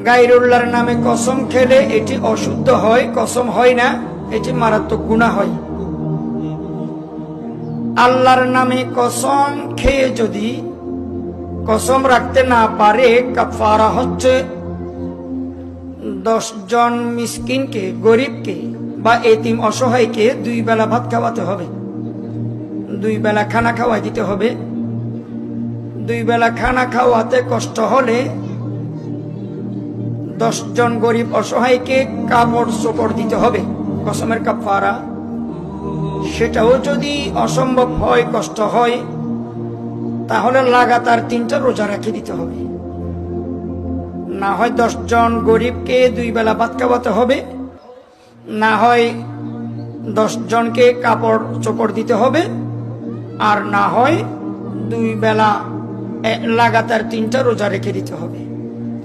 গায়রুল্লাহর নামে কসম খেলে এটি অশুদ্ধ হয়, কসম হয় না, এটি মারাত্মক গুনাহ হয়। আল্লাহর নামে কসম খেয়ে যদি কসম রাখতে না পারে, কাফারা হচ্ছে 10 জন মিসকিনকে, গরিবকে বা এতিম অসহায়কে 2 বেলা ভাত খাওয়াতে হবে, 2 বেলা খানা খাওয়াই দিতে হবে। 2 বেলা খানা খাওয়াতে কষ্ট হলে 10 জন গরিব অসহায়কে কাপড় চোপড় দিতে হবে, কসমের কাফারা। সেটাও যদি অসম্ভব হয়, কষ্ট হয়, তাহলে লাগাতার 3টা রোজা রেখে দিতে হবে। না হয় 10 জন গরিবকে 2 বেলা ভাত খাওয়াতে হবে, না হয় 10 জনকে কাপড় চোপড় দিতে হবে, আর না হয় 2 বেলা লাগাতার 3টা রোজা রেখে দিতে হবে।